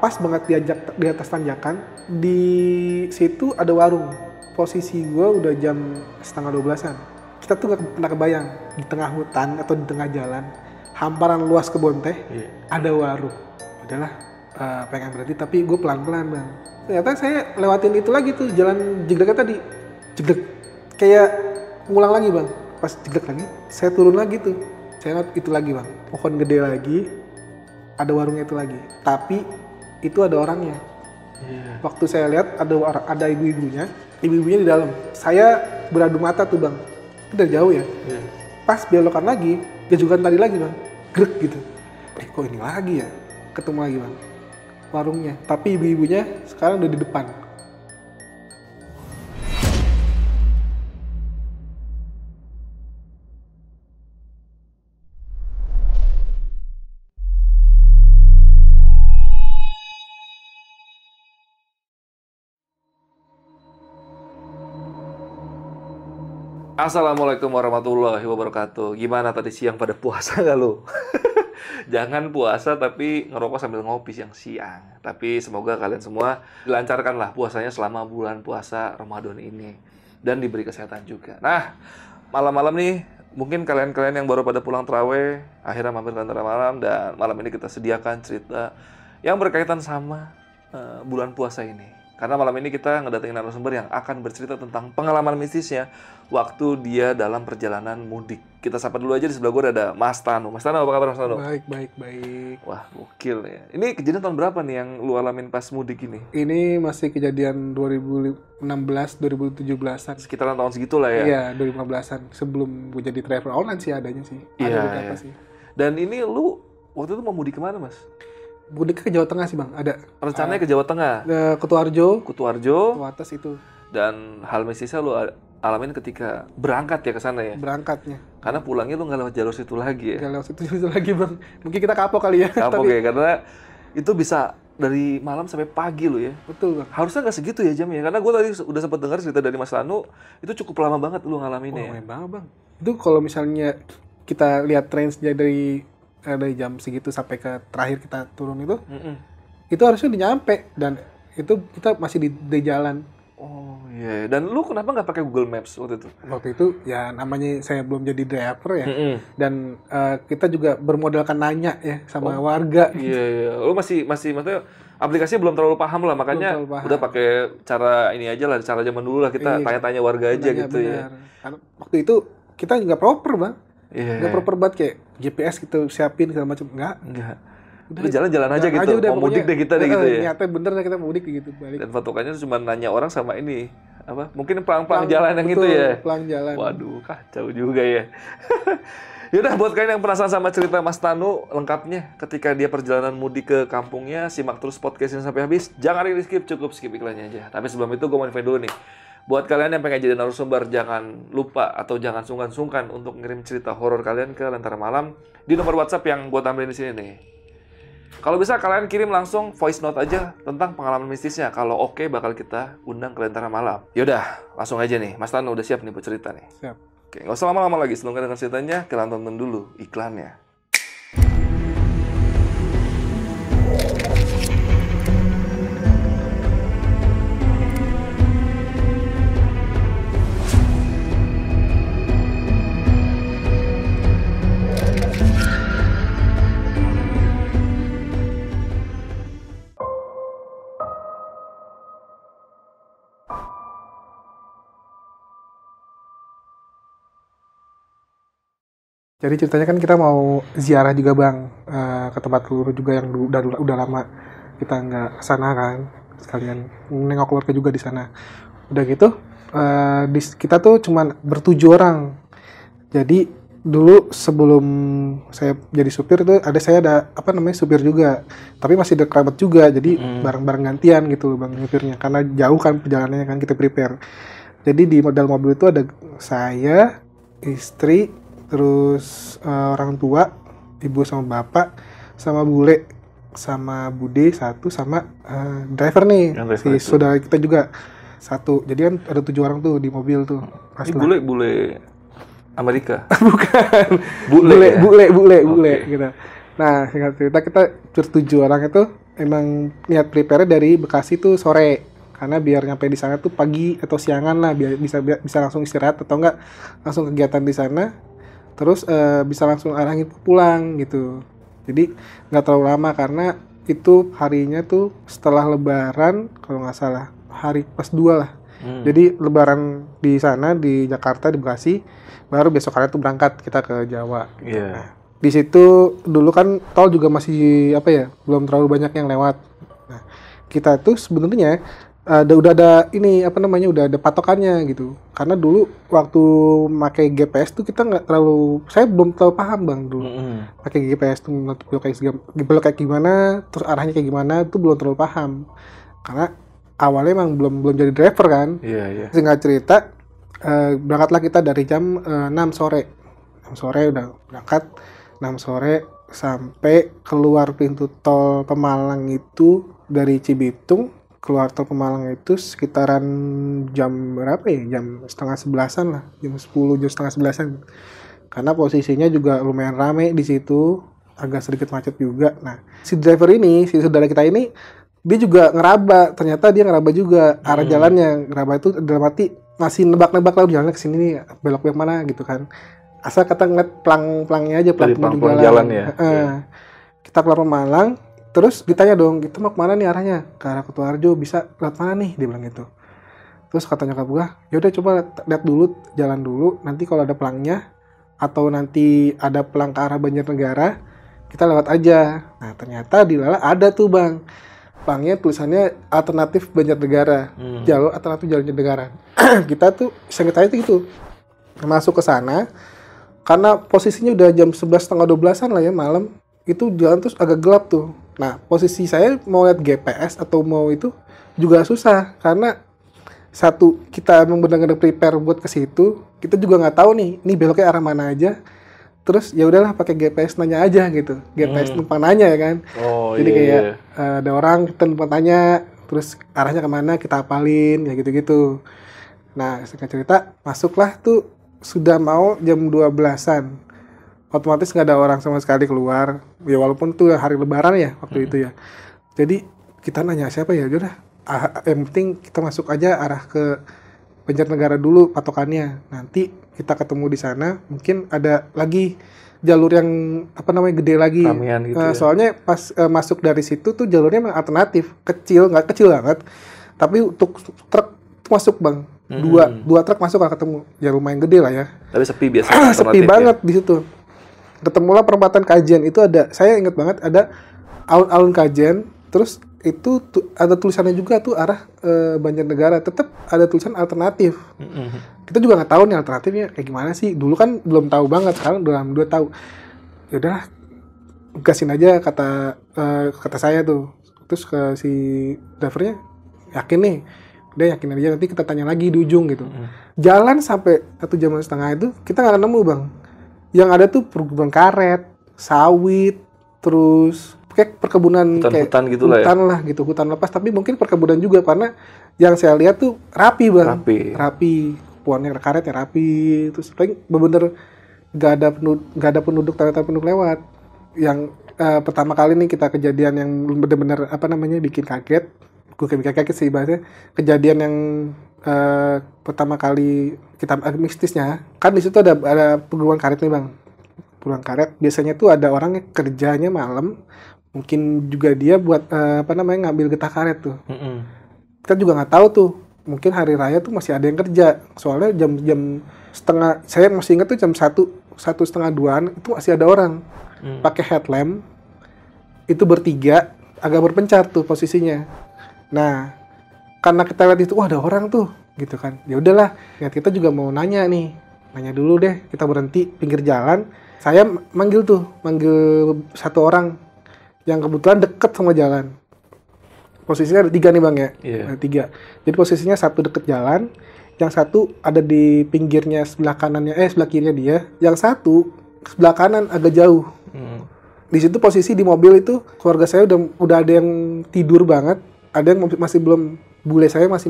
pas banget di atas tanjakan. Di situ ada warung. Posisi gue udah jam setengah 12-an. Kita tuh gak pernah kebayang di tengah hutan atau di tengah jalan, hamparan luas kebun teh, ada warung. Udahlah, pengen berhenti tapi gue pelan-pelan bang. Ternyata saya lewatin itu lagi tuh, jalan jegleknya tadi. Jeglek, kayak ngulang lagi bang. Pas jeglek lagi, saya turun lagi tuh. Saya lihat itu lagi bang, pohon gede lagi, ada warungnya itu lagi. Tapi itu ada orangnya. Waktu saya lihat ada ibu-ibunya di dalam. Saya beradu mata tuh bang, itu dari jauh ya. Pas belokan lagi, gajukan tadi lagi bang, grek gitu. Kok ini lagi ya? Ketemu lagi bang, warungnya. Tapi ibu-ibunya sekarang udah di depan. Assalamualaikum warahmatullahi wabarakatuh. Gimana tadi siang pada puasa gak lu? Jangan puasa tapi ngerokok sambil ngopi siang-siang. Tapi semoga kalian semua dilancarkanlah puasanya selama bulan puasa Ramadan ini. Dan diberi kesehatan juga. Nah, malam-malam nih, mungkin kalian-kalian yang baru pada pulang tarawih, akhirnya mampir ke antara malam. Dan malam ini kita sediakan cerita yang berkaitan sama bulan puasa ini. Karena malam ini kita ngedatengin narasumber yang akan bercerita tentang pengalaman mistisnya waktu dia dalam perjalanan mudik. Kita sapa dulu aja, di sebelah gue ada Mas Tanu. Mas Tanu, apa kabar Mas Tanu? Baik. Wah, gokil ya. Ini kejadian tahun berapa nih yang lu alamin pas mudik ini? Ini masih kejadian 2016-2017an. Sekitaran tahun segitulah ya? Iya, 2015an. Sebelum gue jadi driver online sih adanya sih. Ada beberapa sih. Dan ini lu waktu itu mau mudik kemana Mas? Mudik ke Jawa Tengah sih bang, ada. Rencananya ke Jawa Tengah? Kutuarjo, Kutuarjo. itu. Dan hal mistisnya lu alamin ketika berangkat ya ke sana ya? Berangkatnya. Karena pulangnya lu nggak lewat jalur situ lagi ya? Nggak lewat situ lagi bang. Mungkin kita kapok kali ya. Kapok ya, karena itu bisa dari malam sampai pagi lu ya? Betul bang. Harusnya nggak segitu ya jamnya, karena gue tadi udah sempat dengar cerita dari Mas Tanu, itu cukup lama banget lu ngalaminnya. Lumayan banget bang. Itu kalau misalnya kita lihat range-nya dari jam segitu sampai ke terakhir kita turun itu, itu harusnya udah nyampe, dan itu kita masih di jalan. Oh iya, dan lu kenapa nggak pakai Google Maps waktu itu? Waktu itu ya namanya saya belum jadi driver ya, dan kita juga bermodalkan nanya ya sama warga. Iya, lu masih maksudnya aplikasinya belum terlalu paham lah, makanya udah pakai cara ini aja lah, cara zaman dulu lah, kita tanya-tanya warga aja gitu ya. Karena waktu itu kita nggak proper bang. Nggak proper banget, kayak GPS gitu siapin segala macam, nggak. Udah jalan-jalan aja gitu, udah, mau mudik deh kita deh gitu ya. Niatnya bener deh kita mau mudik gitu, balik. Dan patokannya cuma nanya orang sama ini, apa? Mungkin pelang jalan yang itu ya. Pelang jalan. Waduh, kacau juga ya. Yaudah, buat kalian yang penasaran sama cerita Mas Tanu lengkapnya ketika dia perjalanan mudik ke kampungnya, simak terus podcastnya sampai habis. Jangan di skip, cukup skip iklannya aja. Tapi sebelum itu gue mau invite dulu nih. Buat kalian yang pengen jadi narasumber, jangan lupa atau jangan sungkan-sungkan untuk ngirim cerita horor kalian ke Lentera Malam di nomor WhatsApp yang gue tampilin di sini nih. Kalau bisa kalian kirim langsung voice note aja tentang pengalaman mistisnya. Kalau oke, bakal kita undang ke Lentera Malam. Yaudah, langsung aja nih. Mas Tanu udah siap nih buat cerita nih? Siap. Oke, nggak usah lama-lama lagi. Sebelum kita dengar ceritanya, kita tonton dulu iklannya. Jadi ceritanya kan kita mau ziarah juga bang, ke tempat leluhur juga yang udah lama kita nggak kesana kan, sekalian nengok keluarga juga di sana. Udah gitu, kita tuh cuman bertujuh orang. Jadi dulu sebelum saya jadi supir tuh ada supir juga, tapi masih ada kerabat juga, jadi bareng-bareng gantian gitu bang supirnya, karena jauh kan perjalanannya kan, kita prepare. Jadi di dalam mobil itu ada saya, istri, terus orang tua, ibu sama bapak, sama bule, sama bude satu, sama driver nih, si saudara kita juga satu. Jadi kan ada 7 orang tuh di mobil tuh. Ini bule Amerika? Bukan. Bule gitu. Nah, singkat cerita kita 7 orang itu emang niat prepare dari Bekasi tuh sore, karena biar nyampe di sana tuh pagi atau siangan lah, biar bisa langsung istirahat atau enggak langsung kegiatan di sana, terus bisa langsung arahin pulang gitu. Jadi nggak terlalu lama karena itu harinya tuh setelah Lebaran kalau nggak salah hari pas 2 lah. Jadi Lebaran di sana di Jakarta di Bekasi, baru besok hari tuh berangkat kita ke Jawa. Iya. Nah, di situ dulu kan tol juga masih apa ya, belum terlalu banyak yang lewat. Nah, kita tuh sebenarnya udah ada ini apa namanya, udah ada patokannya gitu. Karena dulu waktu pakai GPS tuh kita nggak terlalu, saya belum terlalu paham bang dulu. Pakai GPS tuh belok kayak gimana, terus arahnya kayak gimana, tuh belum terlalu paham. Karena awalnya emang belum jadi driver kan. Iya. Singkat cerita, berangkatlah kita dari jam 6 sore. 6 sore udah berangkat. 6 sore sampai keluar pintu tol Pemalang itu dari Cibitung, keluar tol Pemalang itu sekitaran jam berapa ya? Jam setengah 11-an lah, jam 10, jam setengah 11-an. Karena posisinya juga lumayan rame di situ, agak sedikit macet juga. Nah, si driver ini, si saudara kita ini, dia juga ngeraba. Ternyata dia ngeraba juga arah jalannya. Ngeraba itu dalam arti masih nebak-nebak lah jalannya ke sini nih, belok yang mana gitu kan. Asal kata ngeliat pelang-pelangnya aja, pelang jalan ya. Kita keluar Pemalang, terus ditanya dong, kita mau kemana nih arahnya? Ke arah Kutoarjo, bisa lewat mana nih? Dia bilang gitu. Terus kata nyokap gua, yaudah coba lihat dulu, jalan dulu, nanti kalau ada pelangnya, atau nanti ada pelang ke arah Banjarnegara, kita lewat aja. Nah ternyata di Lala ada tuh bang, pelangnya tulisannya alternatif Banjarnegara, jalur alternatif Banjarnegara. Kita tuh, seinget saya itu masuk ke sana. Karena posisinya udah jam 11:30-an lah ya malam, itu jalan terus agak gelap tuh. Nah, posisi saya mau lihat GPS atau mau itu juga susah karena satu, kita emang benar-benar prepare buat ke situ, kita juga nggak tahu nih, ini beloknya arah mana aja. Terus ya udahlah pakai GPS nanya aja gitu. GPS numpang nanya ya kan. Jadi kayak ada orang kita numpang tanya, terus arahnya kemana kita hafalin kayak gitu-gitu. Nah, singkat cerita, masuklah tuh sudah mau jam 12-an. Otomatis nggak ada orang sama sekali keluar. Ya walaupun tuh hari Lebaran ya waktu itu ya. Jadi kita nanya siapa ya? Udah, yang penting kita masuk aja arah ke Banjarnegara dulu patokannya. Nanti kita ketemu di sana. Mungkin ada lagi jalur yang apa namanya gede lagi. Gitu ya. Soalnya pas masuk dari situ tuh jalurnya memang alternatif, kecil, nggak kecil banget. Tapi untuk truk masuk bang. Dua truk masuk kan ketemu, ya lumayan gede lah ya. Tapi sepi biasanya. Sepi banget di situ. Ketemulah perempatan Kajen, itu ada, saya ingat banget ada alun-alun Kajen, terus itu ada tulisannya juga tuh arah Banjarnegara, tetap ada tulisan alternatif. Kita juga nggak tahu nih alternatifnya kayak gimana sih. Dulu kan belum tahu banget, sekarang udah tahu. Ya udahlah, gasin aja kata saya tuh. Terus ke si drivernya, yakin nih. Udah yakin aja, nanti kita tanya lagi di ujung gitu. Jalan sampai 1,5 jam itu kita nggak nemu bang. Yang ada tuh perkebunan karet, sawit, terus kayak perkebunan hutan gitu hutan lah gitu, hutan lepas. Tapi mungkin perkebunan juga karena yang saya lihat tuh rapi bang, rapi. Pohonnya karetnya rapi, terus paling bener-bener nggak ada penduduk tanda penduduk lewat. Yang pertama kali nih kita kejadian yang bener-bener apa namanya bikin kaget. Gue kaget sih bahasnya, kejadian yang pertama kali kita mistisnya kan di situ ada perkebunan karet nih bang. Perkebunan karet biasanya tuh ada orang yang kerjanya malam, mungkin juga dia buat ngambil getah karet tuh. Kita juga nggak tahu tuh, mungkin hari raya tuh masih ada yang kerja, soalnya jam setengah, saya masih ingat tuh jam 1:30-an itu masih ada orang pakai headlamp, itu bertiga agak berpencar tuh posisinya. Nah, karena kita lihat itu, wah ada orang tuh, gitu kan. Ya udahlah, kita juga mau nanya dulu deh. Kita berhenti pinggir jalan. Saya manggil satu orang yang kebetulan deket sama jalan. Posisinya ada 3 nih bang ya, ada 3. Jadi posisinya satu deket jalan, yang satu ada di pinggirnya sebelah kirinya dia, yang satu sebelah kanan agak jauh. Di situ posisi di mobil itu keluarga saya udah ada yang tidur banget. Ada yang masih belum, bule saya masih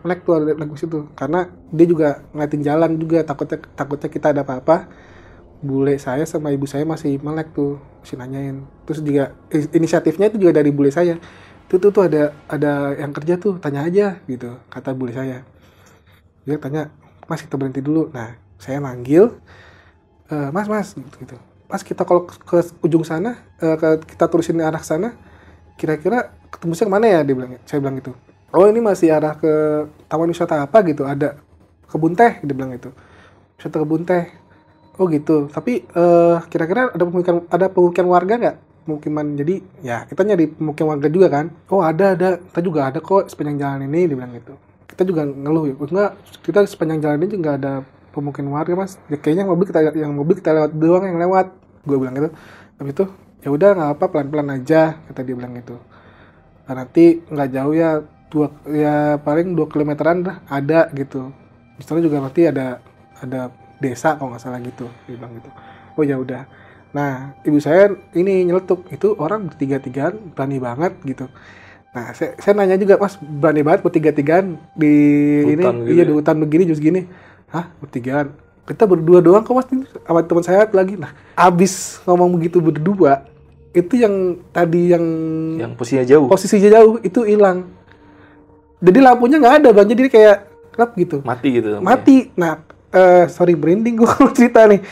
melek tuh ada di situ, karena dia juga ngeliatin jalan juga, takutnya kita ada apa-apa. bule saya sama ibu saya masih melek tuh, masih nanyain. Terus juga inisiatifnya itu juga dari bule saya. Tuh ada yang kerja tuh, tanya aja gitu, kata bule saya. Dia tanya, Mas kita berhenti dulu. Nah, saya manggil, Mas gitu. Mas kita kalau ke ujung sana, kita terusin arah sana, kira-kira ketembusnya kemana ya? Dia bilang, saya bilang gitu. Oh ini masih arah ke taman wisata apa gitu, ada kebun teh, dia bilang gitu. Wisata kebun teh. Oh gitu. Tapi kira-kira ada pemukiman warga nggak? Pemukiman. Jadi ya kita nyari pemukiman warga juga kan. Oh ada. Kita juga ada kok sepanjang jalan ini, dia bilang gitu. Kita juga ngeluh ya. Enggak, kita sepanjang jalan ini juga ada pemukiman warga mas. Ya, kayaknya mobil kita lewat doang yang lewat. Gue bilang gitu. Habis itu ya udah nggak apa, pelan-pelan aja, kata dia bilang gitu. Nah, nanti nggak jauh ya paling 2 kilometeran lah ada gitu. Di sana juga nanti ada desa kalau nggak salah gitu, dia bilang gitu. Oh ya udah. Nah ibu saya ini nyeletuk, itu orang bertiga-tigaan berani banget gitu. Nah saya nanya juga, mas berani banget bertiga-tigaan di Hutan ini gitu di hutan begini jus gini. Hah bertigaan? Kita berdua doang kok mas, sama teman saya lagi. Nah abis ngomong begitu berdua, itu yang tadi yang posisinya jauh itu hilang. Jadi lampunya nggak ada bang, jadi kayak gelap gitu. Mati gitu. Mati. Nah, sorry branding gue kalau cerita nih.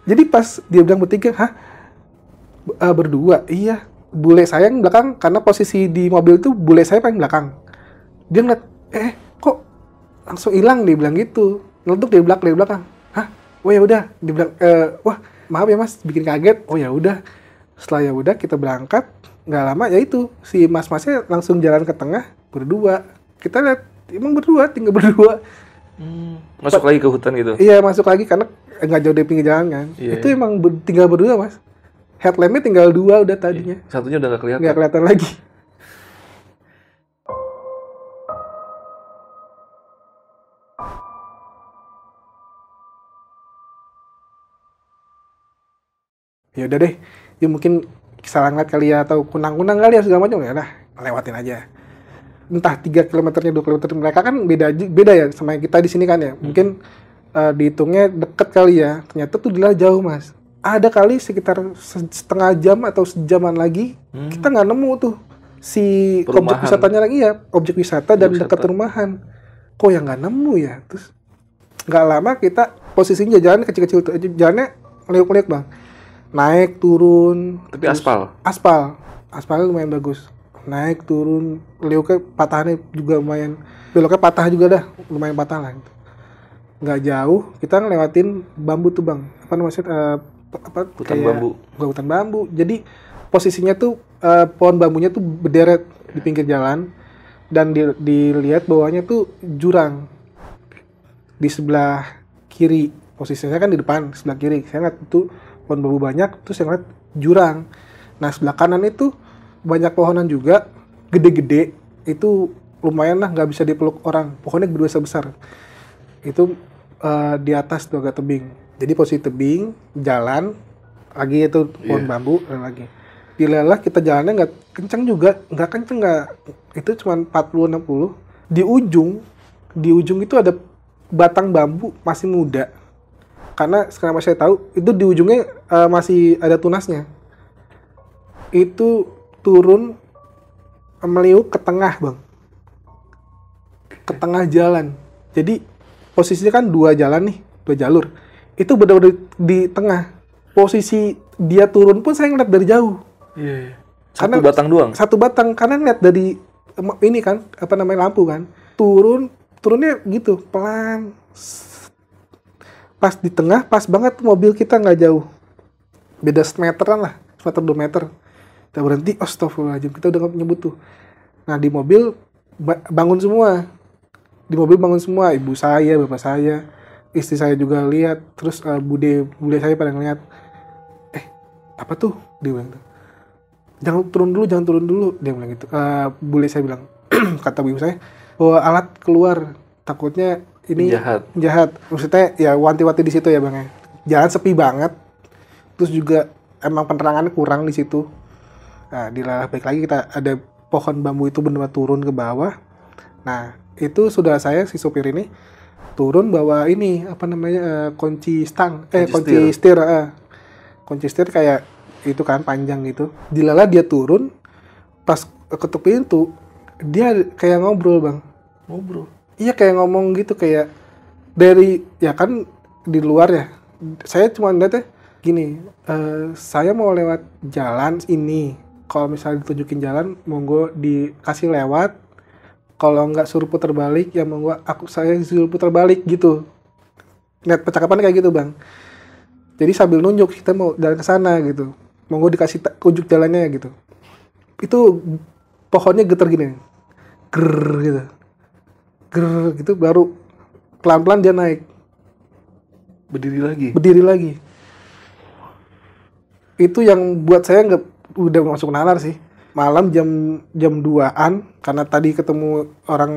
Jadi pas dia bilang bertiga, berdua? Iya. Bule saya yang belakang, karena posisi di mobil itu bule saya paling belakang. Dia ngeliat, kok langsung hilang, dia bilang gitu. Ngeleduk dari belakang. Hah? Oh ya udah, dia bilang, wah maaf ya mas, bikin kaget. Oh ya udah. Setelah ya udah kita berangkat, nggak lama ya itu si mas-masnya langsung jalan ke tengah berdua. Kita lihat emang tinggal berdua. Masuk lagi ke hutan gitu. Iya masuk lagi karena nggak jauh dari pinggir jalan kan. Iya, itu emang tinggal berdua mas. Headlampnya tinggal 2 udah tadinya. Satunya udah nggak kelihatan. Nggak kelihatan lagi. Ya udah deh. Ya mungkin salah ngeliat kali ya, atau kunang-kunang kali ya segala macam, ya udah lewatin aja. Entah 3 kilometernya 2 kilometer, mereka kan beda ya sama kita di sini kan ya. Mungkin dihitungnya deket kali ya. Ternyata tuh dia jauh mas. Ada kali sekitar setengah jam atau sejaman lagi kita nggak nemu tuh si Perumahan. objek wisatanya lagi ya, objek wisata dan dekat rumahan. Kok yang nggak nemu ya? Terus nggak lama kita posisinya jalan kecil-kecil tuh, jalannya meliuk-meliuk bang. Naik turun. Tapi aspal lumayan bagus. Naik turun, liuknya patahannya juga lumayan, beloknya patah juga dah, lumayan patah lah gitu. Nggak jauh kita ngelewatin bambu tuh bang, apa namanya, hutan bambu. Jadi posisinya tuh pohon bambunya tuh berderet di pinggir jalan, dan dilihat bawahnya tuh jurang di sebelah kiri. Posisinya kan di depan, sebelah kiri saya ngeliat tuh pohon bambu banyak, terus saya ngeliat jurang. Nah sebelah kanan itu banyak pohonan juga, gede-gede, itu lumayan lah, nggak bisa dipeluk orang, pokoknya besar. Itu di atas tuh agak tebing. Jadi posisi tebing, jalan, lagi itu pohon bambu, lagi. Dilelah kita jalannya nggak kencang juga, itu cuma 40-60. Di ujung itu ada batang bambu masih muda. Karena sekarang saya tahu, itu di ujungnya masih ada tunasnya. Itu turun meliuk ke tengah bang, ke tengah jalan. Jadi posisinya kan 2 jalur, itu benar-benar di tengah. Posisi dia turun pun saya ngeliat dari jauh. Satu batang karena ngeliat dari ini kan apa namanya, lampu kan, turunnya gitu pelan. Pas di tengah, pas banget mobil kita nggak jauh, beda semeteran lah, 2 meter. Kita berhenti, astagfirullahaladzim, kita udah nyebut tuh. Nah di mobil bangun semua. Ibu saya, bapak saya, istri saya juga lihat. Terus bude saya pada ngeliat. Apa tuh? Dia bilang tuh. Jangan turun dulu. Dia bilang gitu. Bude saya bilang, kata ibu saya, bawa alat keluar. Takutnya ini jahat. Maksudnya ya wanti-wanti di situ ya bang ya. Jalan sepi banget. Terus juga emang penerangannya kurang di situ. Nah, dilalah balik lagi, kita ada pohon bambu itu benar-benar turun ke bawah. Nah, itu saudara saya si sopir ini turun bawa ini apa namanya kunci stang, Kunci kunci setir, kunci setir kayak itu kan panjang gitu. Dilala dia turun, pas ketuk pintu dia kayak ngobrol bang. Ngobrol. Iya kayak ngomong gitu kayak dari ya kan di luar ya. Saya cuma lihatnya gini, saya mau lewat jalan ini. Kalau misalnya ditunjukin jalan, monggo dikasih lewat. Kalau nggak suruh putar balik, ya monggo saya suruh putar balik gitu. Lihat percakapan kayak gitu bang. Jadi sambil nunjuk kita mau jalan ke sana gitu. Monggo dikasih tunjuk jalannya gitu. Itu pohonnya getar gini, grrr gitu, grrr gitu baru pelan-pelan dia naik. Berdiri lagi. Itu yang buat saya nggak udah masuk nalar sih. Malam jam 2-an karena tadi ketemu orang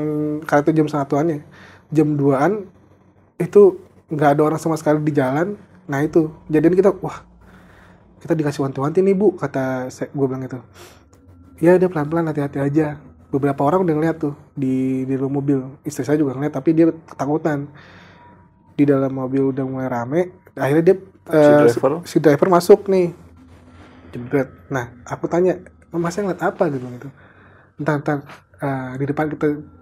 karena itu jam 1-an ya. Jam 2-an itu nggak ada orang sama sekali di jalan. Nah itu jadinya kita dikasih wanti-wanti nih bu, kata gue bilang gitu. Ya udah pelan-pelan, hati-hati aja. Beberapa orang udah ngeliat tuh di dalam mobil. Istri saya juga ngeliat tapi dia ketakutan. Di dalam mobil udah mulai rame. Akhirnya dia si driver masuk nih. Jebret. Nah, aku tanya, masnya ngeliat apa gitu. Entar di depan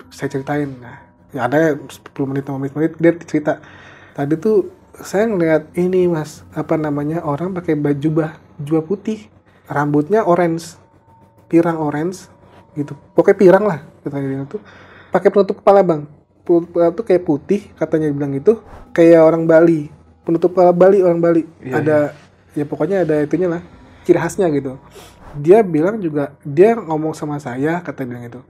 saya ceritain. Nah, ya ada 10 menit, 5 menit dia cerita. Tadi tuh saya ngeliat ini mas, apa namanya, orang pakai baju putih, rambutnya orange, pirang orange gitu. Pokoknya pirang lah katanya itu. Pakai penutup kepala bang. Tuh kayak putih katanya bilang itu, kayak orang Bali. Penutup kepala Bali, orang Bali. Ada ya pokoknya ada itunya lah, ciri khasnya gitu. Dia bilang juga, dia ngomong sama saya, kata bilang itu,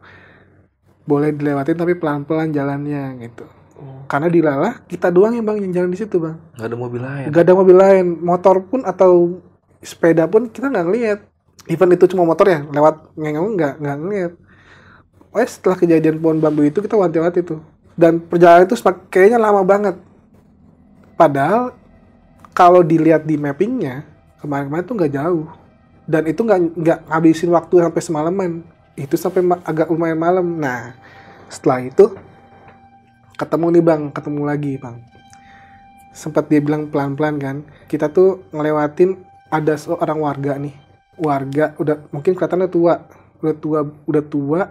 boleh dilewatin tapi pelan-pelan jalannya gitu. Karena dilalah kita doang yang bang yang jalan di situ bang. Nggak ada mobil lain. Nggak ada mobil lain, motor pun atau sepeda pun kita nggak ngeliat. Even itu cuma motor ya lewat nggak ngeliat. Setelah kejadian pohon bambu itu kita wanti-wanti tuh. Dan perjalanan itu kayaknya lama banget. Padahal kalau dilihat di mappingnya kemarin-kemarin tuh nggak jauh. Dan itu nggak ngabisin waktu sampai semalaman. Itu sampai agak lumayan malam. Nah setelah itu ketemu lagi bang. Sempat dia bilang pelan-pelan kan. Kita tuh ngelewatin ada seorang warga nih. Warga udah mungkin kelihatannya udah tua.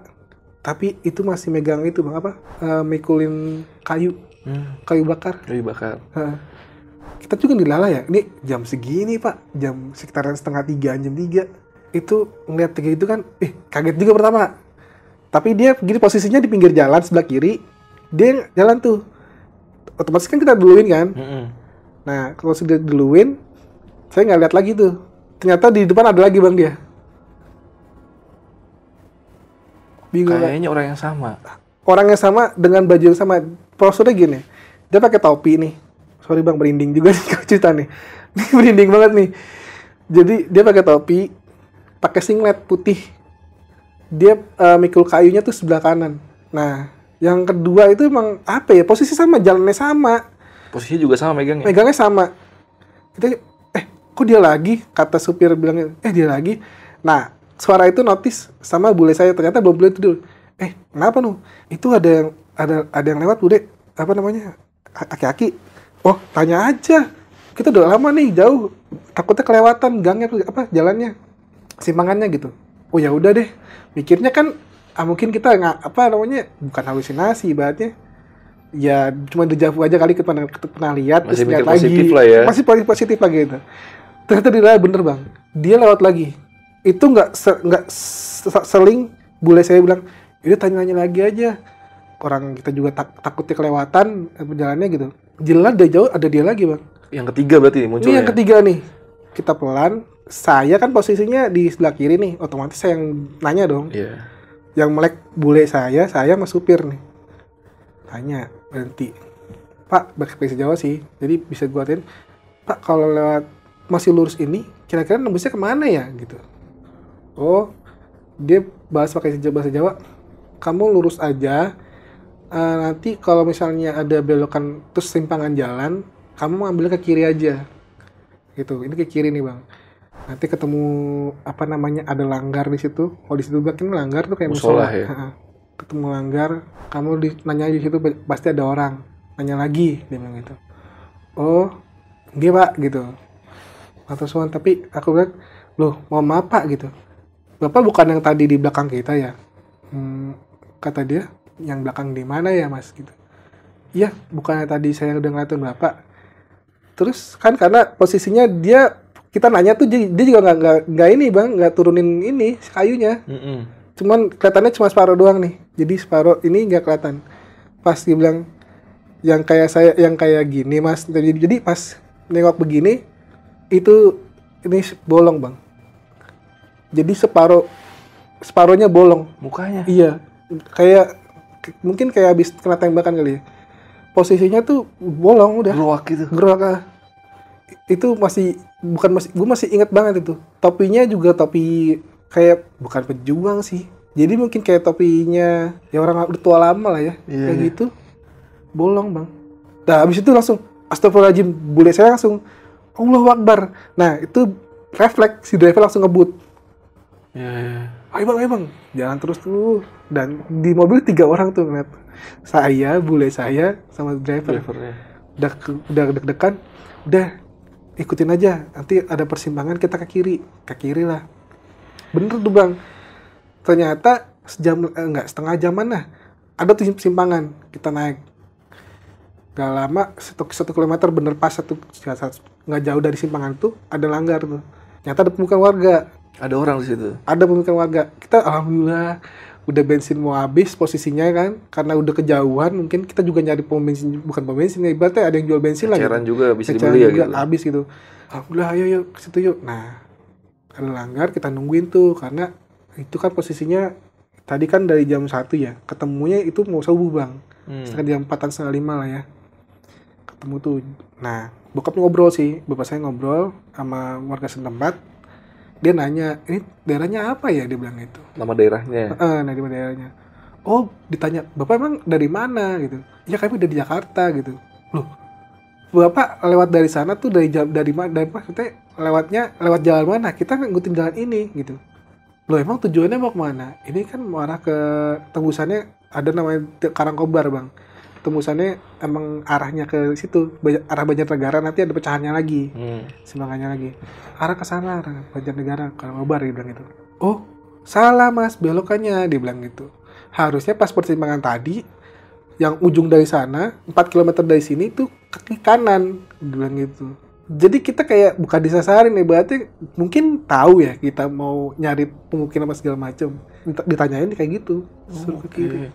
Tapi itu masih megang itu bang apa? Mikulin kayu bakar. Kita juga dilala ya. Ini jam segini pak, jam sekitaran 2:30 jam 3. Itu ngeliat kayak gitu kan, kaget juga pertama. Tapi dia begini posisinya di pinggir jalan sebelah kiri. Dia jalan tuh, otomatis kan kita duluin kan. Nah kalau sudah duluin, saya nggak lihat lagi tuh. Ternyata di depan ada lagi bang dia. Bingung. Kayaknya orang yang sama. Orang yang sama dengan baju yang sama. Prosedurnya gini, dia pakai topi nih. Sorry bang, merinding juga nih kalau cerita nih. Ini merinding banget nih. Jadi dia pakai topi, pakai singlet putih. Dia mikul kayunya tuh sebelah kanan. Nah, yang kedua itu emang apa ya? Posisi sama, jalannya sama. Posisinya juga sama megangnya. Megangnya sama. Kita kok dia lagi? Kata supir bilang, dia lagi. Nah, suara itu notice sama bule saya, ternyata belum bule itu dulu. Kenapa nu? Itu ada yang lewat bude, apa namanya? Aki-aki. Oh, tanya aja. Kita udah lama nih, jauh. Takutnya kelewatan gangnya jalannya. Simpangannya gitu. Oh ya udah deh. Mikirnya kan mungkin kita bukan halusinasi ibaratnya. Ya cuma dejavu aja kali kita pernah lihat masih terus lihat lagi. Lah ya. Masih positif lagi gitu. Ternyata dia bener bang. Dia lewat lagi. Itu nggak seling bule saya bilang, itu tanya-tanya lagi aja. Orang kita juga takutnya kelewatan perjalanannya gitu. Jelas dari jauh ada dia lagi bang. Yang ketiga berarti munculnya. Ini yang ketiga nih. Kita pelan. Saya kan posisinya di sebelah kiri nih. Otomatis saya yang nanya dong. Iya. Yang melek bule saya sama supir nih. Tanya, berhenti. Pak, bahasa Jawa sih. Jadi bisa gue atin. Pak, kalau lewat masih lurus ini, kira-kira nembusnya kemana ya? Gitu. Oh, dia bahas pakai bahasa Jawa. Kamu lurus aja. Nanti kalau misalnya ada belokan terus simpangan jalan, kamu ambil ke kiri aja. Gitu. Ini ke kiri nih bang. Nanti ketemu ada langgar di situ. Kalau di situ kan langgar tuh kayak musola. Ya? Ketemu langgar, kamu nanya di situ pasti ada orang. nanya lagi, dia bilang gitu. Oh, dia Pak gitu. Matur suwun, tapi aku bilang, loh mau maaf Pak gitu. Bapak bukan yang tadi di belakang kita ya? Kata dia, yang belakang di mana ya Mas gitu. Iya, bukannya tadi saya udah ngeliatin Bapak. Terus kan karena posisinya kita nanya tuh dia juga nggak ini Bang, nggak turunin ini kayunya. Cuman kelihatannya cuma separuh doang nih. Jadi separuh ini nggak kelihatan. Pas dia bilang yang kayak gini Mas. Jadi pas nengok begini itu ini bolong Bang. Jadi separuhnya bolong. Mukanya? Iya. Mungkin kayak habis kena tembakan kali ya. Posisinya tuh bolong udah. Geruak gitu. Geruak. Itu gue masih ingat banget itu. Topinya juga topi kayak bukan pejuang sih. Jadi mungkin kayak topinya ya orang udah tua lama lah ya. Kayak gitu. Bolong Bang. Nah abis itu langsung astagfirullahaladzim. Bule saya langsung Allahu Akbar. Nah itu refleks. Si driver langsung ngebut. Ayo bang. Jalan terus tuh. Dan di mobil 3 orang tuh ngeliat. Saya, bule saya, sama drivernya. Udah deg-degan. Udah ikutin aja. Nanti ada persimpangan kita ke kiri lah. Bener tuh Bang. Ternyata setengah jaman lah. Ada tuh persimpangan. Kita naik. Gak lama 1 kilometer bener pas nggak jauh dari simpangan tuh ada langgar tuh. Ternyata ada pemukiman warga. Ada orang di situ. Ada pemukiman warga. Kita alhamdulillah udah bensin mau habis posisinya kan, karena udah kejauhan mungkin kita juga nyari pom bensin, bukan pom bensin ya, ibaratnya ada yang jual bensin lah. Eceran juga bisa dibeli ya gitu. Habis gitu. Alhamdulillah ayo ke situ yuk. Nah, ada langgar kita nungguin tuh karena itu kan posisinya tadi kan dari jam 1 ya. Ketemunya itu mau subuh Bang. Sekitar jam 4-an, setengah 5 lah ya. Ketemu tuh. Nah, bapak saya ngobrol sama warga setempat. Dia nanya, ini daerahnya apa ya? Dia bilang gitu. Nama daerahnya? Nama daerahnya. Oh, ditanya, Bapak emang dari mana gitu? Ya kami dari Jakarta gitu. Loh, Bapak lewat dari sana tuh dari mana? Maksudnya lewat jalan mana? Kita ngikutin jalan ini gitu. Loh, emang tujuannya mau kemana? Ini kan mau arah ke tembusannya ada namanya Karangkobar Bang. Tembusannya emang arahnya ke situ, arah Banjarnegara, nanti ada pecahannya lagi, simpangannya lagi, arah ke sana, arah Banjarnegara, Karangkobar, dia bilang gitu. Oh salah Mas, belokannya, dia bilang gitu. Harusnya pas persimpangan tadi yang ujung dari sana 4 km dari sini tuh ke kanan, dia bilang gitu. Jadi kita kayak bukan disasarin nih, berarti mungkin tahu ya kita mau nyari pemukiman apa segala macam, ditanyain kayak gitu, suruh ke kiri.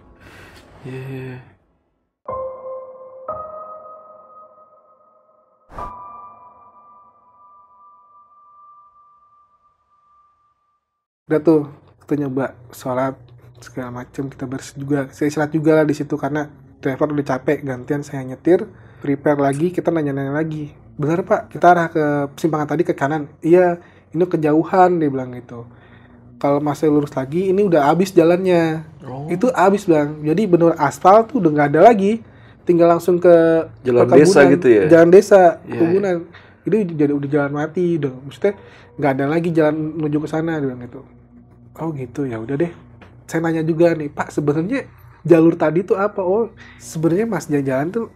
Udah tuh kita nyoba sholat segala macam, kita bersih juga, saya istirahat juga lah di situ karena driver udah capek, gantian saya nyetir, prepare lagi, kita nanya-nanya lagi. Bener Pak, kita arah ke persimpangan tadi ke kanan. Iya, ini kejauhan, dia bilang gitu. Kalau masih lurus lagi, ini udah habis jalannya. Itu habis Bang. Jadi bener aspal tuh udah nggak ada lagi, tinggal langsung ke jalan desa gitu ya. Jalan desa, perkebunan. Itu udah jalan mati, udah maksudnya nggak ada lagi jalan menuju ke sana, dia bilang gitu. Oh gitu, ya udah deh. Saya nanya juga nih, Pak, sebenarnya jalur tadi tuh apa? Oh, sebenarnya Mas jalan tuh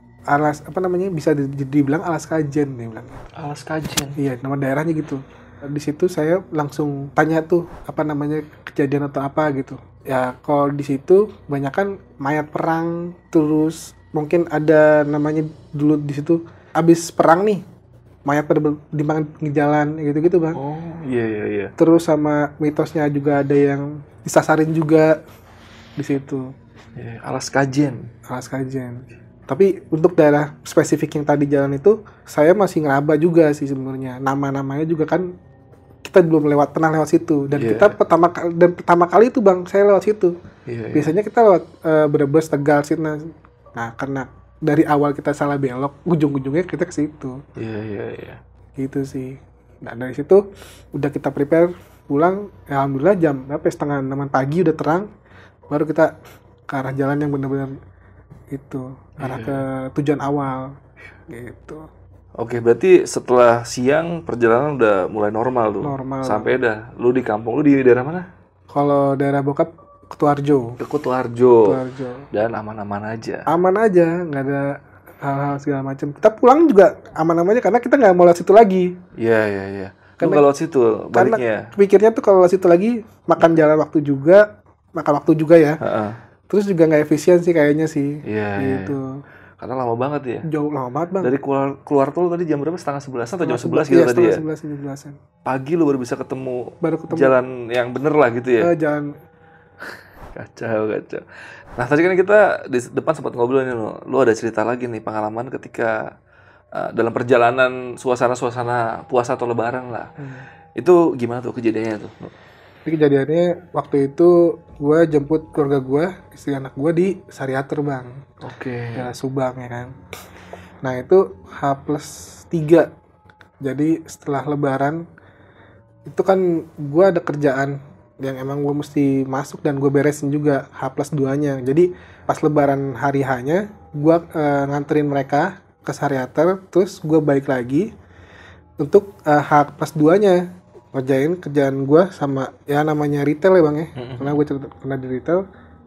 bisa dibilang alas kajen, dia bilang. Alas kajen. Iya, nama daerahnya gitu. Di situ saya langsung tanya tuh kejadian atau apa gitu. Ya, kalau di situ banyak kan mayat perang, terus mungkin ada namanya dulu di situ habis perang nih. Mayat pada dimakan pinggir jalan gitu-gitu Bang. Oh iya. Terus sama mitosnya juga ada yang disasarin juga di situ. Alas kajen. Tapi untuk daerah spesifik yang tadi jalan itu saya masih ngeraba juga sih sebenarnya. Nama-namanya juga kan kita belum pernah lewat situ dan kita pertama kali itu Bang saya lewat situ. Biasanya kita lewat Brebes, Tegal, Sina. Nah, karena dari awal kita salah belok, ujung-ujungnya kita ke situ. Iya. Gitu sih. Nah, dari situ udah kita prepare pulang. Ya, alhamdulillah jam 5:30 pagi udah terang. Baru kita ke arah jalan yang benar-benar itu, arah ke tujuan awal. Gitu. Oke, berarti setelah siang perjalanan udah mulai normal tuh. Normal. Sampai dah. Lu di kampung, lu di daerah mana? Kalau daerah bokap Kutuarjo. Dan aman-aman aja. Aman aja, nggak ada hal-hal segala macam. Kita pulang juga aman-aman aja karena kita nggak mau lewat situ lagi. Iya, iya, iya. Lu Karena- nggak lewat situ baliknya. Karena pikirnya tuh kalau lewat situ lagi makan waktu juga ya. Heeh. Terus juga nggak efisien sih kayaknya sih. Iya, iya. Gitu. Karena lama banget ya. Jauh lama banget bang. Dari keluar tol tadi jam berapa? Setengah 11 atau jam 11 gitu Iya, tadi ya? 11-11-an. Pagi lu baru bisa ketemu Baru ketemu jalan yang bener lah gitu ya? jalan. Kacau, kacau. Nah tadi kan kita di depan sempat ngobrol nih lu ada cerita lagi nih pengalaman ketika dalam perjalanan suasana puasa atau lebaran lah. Itu gimana tuh kejadiannya tuh? Jadi kejadiannya waktu itu gue jemput keluarga gue, istri anak gue di Sariater bang. Oke. Daerah Subang ya kan. Nah itu H+3. Jadi setelah lebaran itu kan gue ada kerjaan yang emang gue mesti masuk dan gue beresin juga H+2-nya. Jadi pas lebaran hari H-nya gue nganterin mereka ke Sariater, terus gue balik lagi untuk H+2-nya ngerjain kerjaan gue sama ya namanya retail ya bang ya. Karena gue pernah di retail.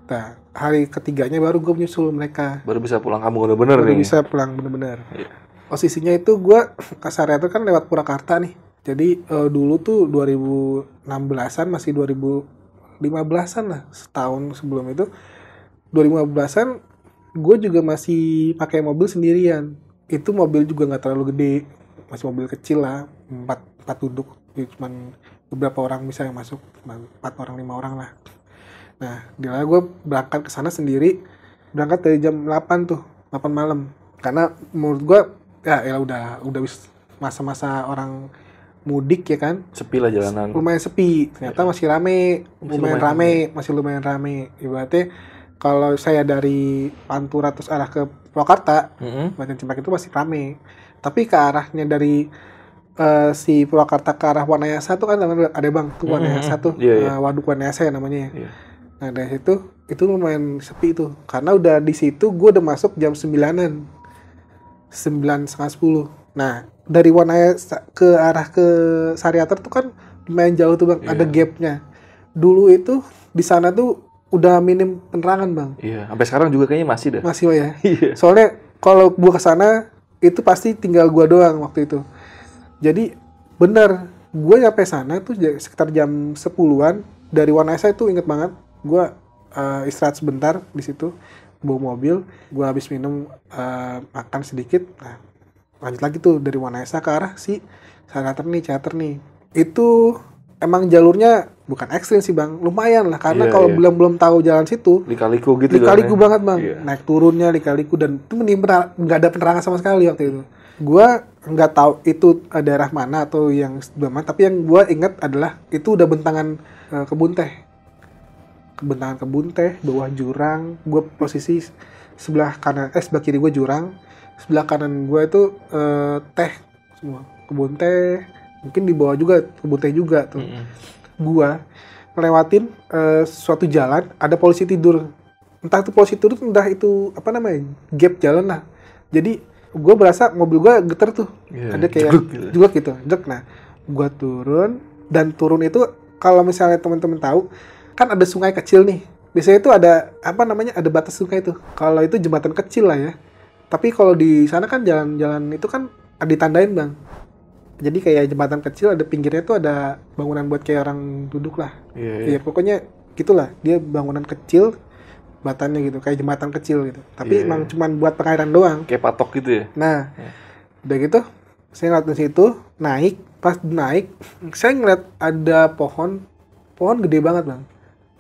Nah hari ketiganya baru gue menyusul mereka. Baru bisa pulang kampung bener-bener Baru nih. bisa pulang bener-bener. Iya. Posisinya itu gue ke Sariater kan lewat Purwakarta nih. Jadi dulu tuh 2016-an masih 2015-an lah, setahun sebelum itu 2015-an gue juga masih pakai mobil sendirian. Itu mobil juga nggak terlalu gede, masih mobil kecil lah, 4 duduk, jadi cuman beberapa orang bisa yang masuk, 4 orang 5 orang lah. Nah, dia gue berangkat ke sana sendiri, berangkat dari jam 8 tuh, 8 malam. Karena menurut gue ya udah masa-masa orang mudik ya kan, Sepi lah jalanan. lumayan sepi. Ternyata masih rame, masih lumayan rame. Ibaratnya kalau saya dari Pantura terus arah ke Purwakarta, Badan Cimak itu masih rame. Tapi ke arahnya dari si Purwakarta ke arah Wanayasa tuh kan ada bang, tuh Wanayasa tuh, Iya. Waduk Wanayasa ya namanya ya. Iya. Nah dari situ itu lumayan sepi tuh, karena udah di situ gue udah masuk jam 9-an, 9:30. Nah dari Wanayasa ke arah ke Sariater tuh kan lumayan jauh tuh bang, ada gapnya. Dulu itu di sana tuh udah minim penerangan bang. Iya, sampai sekarang juga kayaknya masih dah. Masih Pak, ya. Iya. Soalnya kalau gua kesana itu pasti tinggal gua doang waktu itu. Jadi bener, gua nyampe sana tuh sekitar jam 10-an dari Wanayasa itu inget banget. Gua istirahat sebentar di situ, bawa mobil, gua habis minum makan sedikit. Nah, lanjut lagi tuh dari Wanayasa ke arah si Sariater nih. Itu emang jalurnya bukan ekstrim sih bang, lumayan lah karena Iya, kalau iya. belum tahu jalan situ Lika-liku gitu lika-liku jalannya. banget bang, Iya. naik turunnya lika-liku dan itu nggak ada penerangan sama sekali waktu itu. Gua nggak tahu itu daerah mana atau yang sebelah mana, tapi yang gua ingat adalah itu udah bentangan kebun teh, bawah jurang. Gua posisi sebelah kiri gua jurang, sebelah kanan gua itu teh semua, kebun teh. Mungkin di bawah juga kebun teh juga tuh. Gua ngelewatin suatu jalan, ada polisi tidur. Entah itu polisi tidur, entah itu apa namanya, gap jalan lah. Jadi gue berasa mobil gue getar tuh. Iya, Ada kayak juga gitu. Jek. Nah, gue turun dan turun itu kalau misalnya teman-teman tahu, kan ada sungai kecil nih. Biasanya itu ada apa namanya, ada batas sungai tuh. Kalau itu jembatan kecil lah ya. Tapi kalau di sana kan jalan-jalan itu kan ditandain bang. Jadi kayak jembatan kecil, ada pinggirnya tuh ada bangunan buat kayak orang duduk lah. Iya. Iya, pokoknya gitulah. Dia bangunan kecil, batannya gitu, kayak jembatan kecil gitu. Tapi Iya. emang cuman buat pengairan doang. Kayak patok gitu ya. Nah, udah gitu, saya ngeliat di situ, naik. Pas naik, saya ngeliat ada pohon gede banget bang.